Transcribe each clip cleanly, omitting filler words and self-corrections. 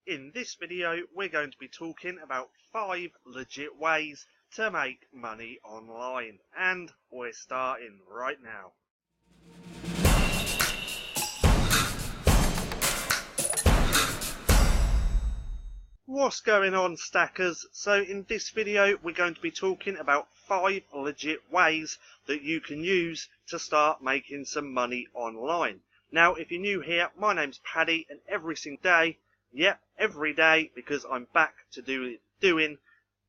In this video, we're going to be talking about 5 legit ways to make money online, and we're starting right now. What's going on, stackers? So in this video, we're going to be talking about 5 legit ways that you can use to start making some money online. Now, if you're new here, my name's Paddy, and every single day, every day, because I'm back to doing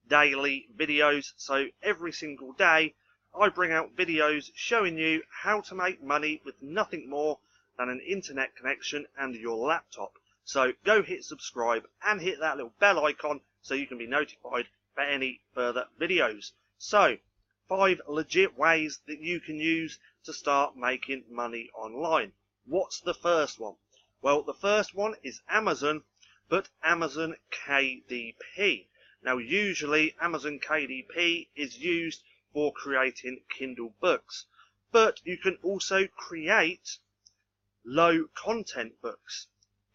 daily videos. So every single day I bring out videos showing you how to make money with nothing more than an internet connection and your laptop. So go hit subscribe and hit that little bell icon so you can be notified for any further videos. So 5 legit ways that you can use to start making money online. What's the first one? Well, the first one is Amazon, but Amazon KDP. Now, usually Amazon KDP is used for creating Kindle books, but you can also create low content books,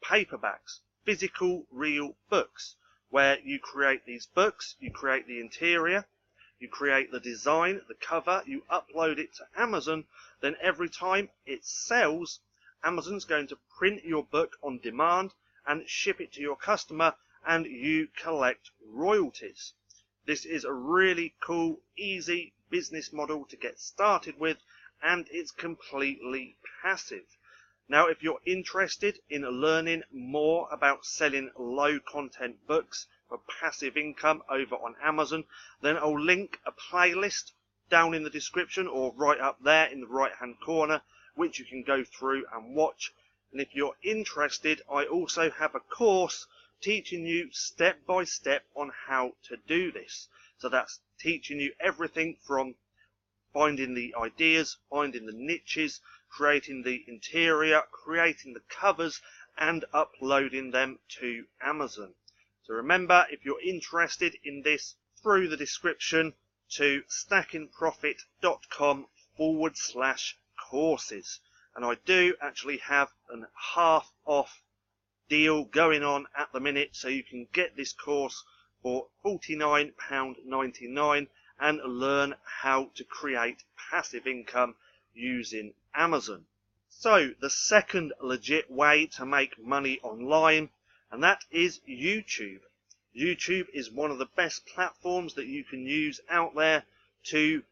paperbacks, physical real books, where you create these books, you create the interior, you create the design, the cover, you upload it to Amazon, then every time it sells, Amazon's going to print your book on demand and ship it to your customer, and you collect royalties. This is a really cool, easy business model to get started with, and it's completely passive. Now, if you're interested in learning more about selling low content books for passive income over on Amazon, then I'll link a playlist down in the description or right up there in the right hand corner, which you can go through and watch. And if you're interested, I also have a course teaching you step by step on how to do this. So that's teaching you everything from finding the ideas, finding the niches, creating the interior, creating the covers, and uploading them to Amazon. So remember, if you're interested in this, through the description to StackinProfit.com/courses. And I do actually have a half off deal going on at the minute, so you can get this course for £49.99 and learn how to create passive income using Amazon. So the second legit way to make money online, and that is YouTube. YouTube is one of the best platforms that you can use out there to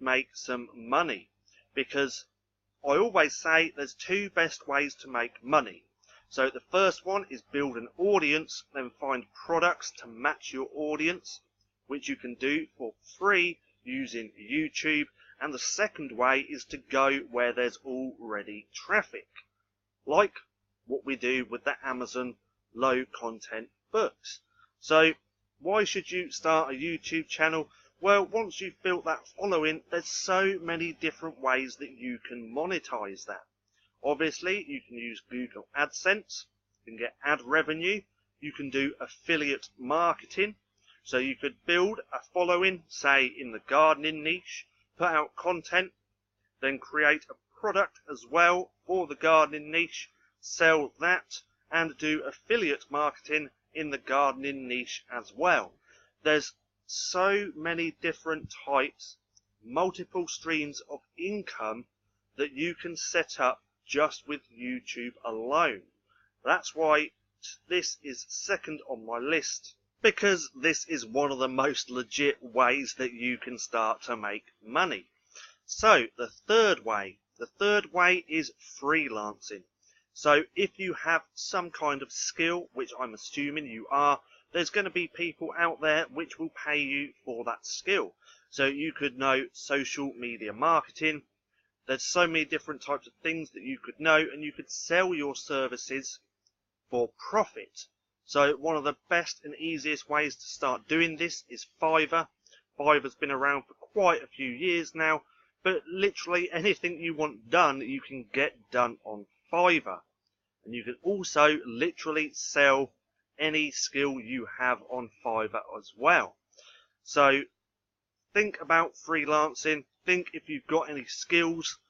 make some money, because I always say there's 2 best ways to make money. So the first one is build an audience, then find products to match your audience, which you can do for free using YouTube. And the second way is to go where there's already traffic, like what we do with the Amazon low content books. So why should you start a YouTube channel? Well, once you've built that following, there's so many different ways that you can monetize that. Obviously, you can use Google AdSense, you can get ad revenue, you can do affiliate marketing. So you could build a following, say in the gardening niche, put out content, then create a product as well for the gardening niche, sell that, and do affiliate marketing in the gardening niche as well. There's so many different types, multiple streams of income that you can set up just with YouTube alone. That's why this is second on my list, because this is one of the most legit ways that you can start to make money. So the third way is freelancing. So if you have some kind of skill, which I'm assuming you are, there's going to be people out there which will pay you for that skill. So you could know social media marketing. There's so many different types of things that you could know, and you could sell your services for profit. So one of the best and easiest ways to start doing this is Fiverr. Fiverr's been around for quite a few years now, but literally anything you want done, you can get done on Fiverr. And you can also literally sell any skill you have on Fiverr as well. So think about freelancing. Think if you've got any skills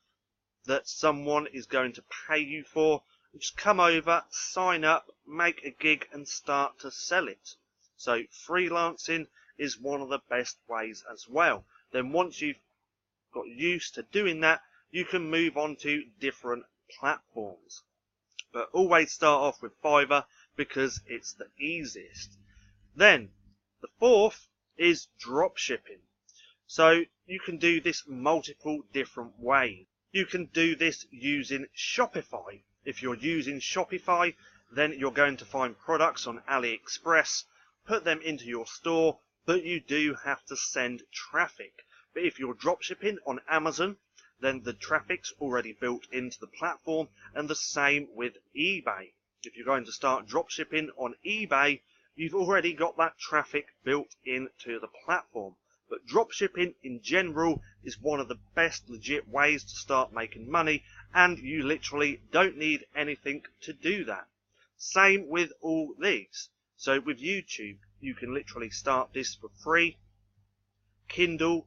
that someone is going to pay you for, Just come over, sign up, make a gig and start to sell it. So freelancing is one of the best ways as well. Then once you've got used to doing that, you can move on to different platforms. But always start off with Fiverr because it's the easiest. Then the fourth is drop shipping. So you can do this multiple different ways. You can do this using Shopify. If you're using Shopify, then you're going to find products on AliExpress, put them into your store, but you do have to send traffic. But if you're dropshipping on Amazon, then the traffic's already built into the platform, and the same with eBay. If you're going to start dropshipping on eBay, you've already got that traffic built into the platform. But dropshipping in general is one of the best legit ways to start making money, and you literally don't need anything to do that. Same with all these. So with YouTube, you can literally start this for free. Kindle,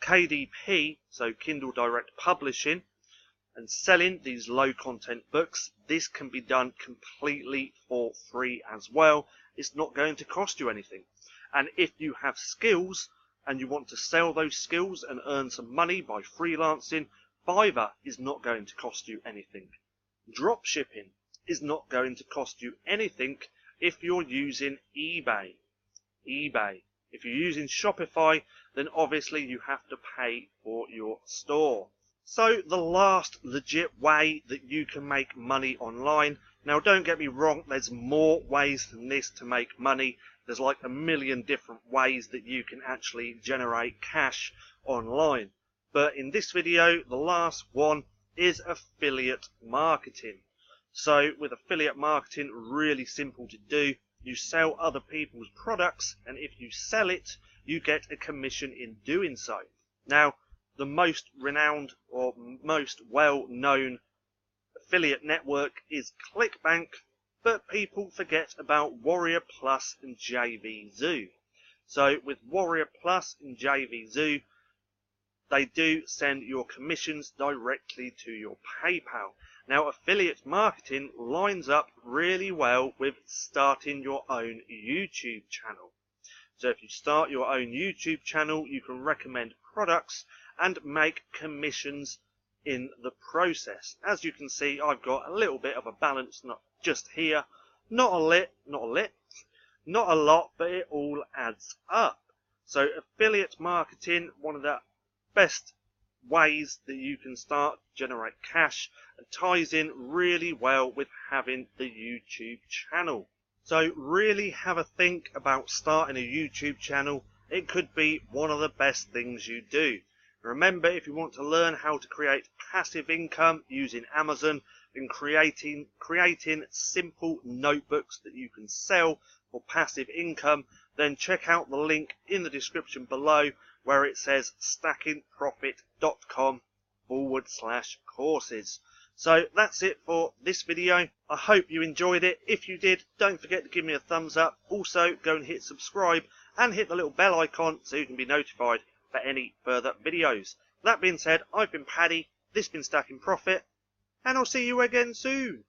KDP, so Kindle Direct Publishing, and selling these low content books. This can be done completely for free as well. It's not going to cost you anything. And if you have skills and you want to sell those skills and earn some money by freelancing, Fiverr is not going to cost you anything. Drop shipping is not going to cost you anything if you're using eBay. If you're using Shopify, then obviously you have to pay for your store. So the last legit way that you can make money online. Now don't get me wrong, there's more ways than this to make money. There's like a million different ways that you can actually generate cash online. But in this video, the last one is affiliate marketing. So with affiliate marketing, really simple to do. You sell other people's products, and if you sell it, you get a commission in doing so. Now, the most renowned or most well-known affiliate network is ClickBank, but people forget about Warrior Plus and JVZoo. So with Warrior Plus and JVZoo, they do send your commissions directly to your PayPal. Now, affiliate marketing lines up really well with starting your own YouTube channel. So if you start your own YouTube channel, you can recommend products and make commissions in the process. As you can see, I've got a little bit of a balance, not just here, not a lot, but it all adds up. So affiliate marketing, one of the best ways that you can start to generate cash, and ties in really well with having the YouTube channel. So really have a think about starting a YouTube channel. It could be one of the best things you do. Remember, if you want to learn how to create passive income using Amazon and creating simple notebooks that you can sell for passive income, then check out the link in the description below where it says StackinProfit.com/courses. So that's it for this video. I hope you enjoyed it. If you did, don't forget to give me a thumbs up. Also, go and hit subscribe and hit the little bell icon so you can be notified for any further videos. That being said, I've been Paddy, this has been Stacking Profit, and I'll see you again soon.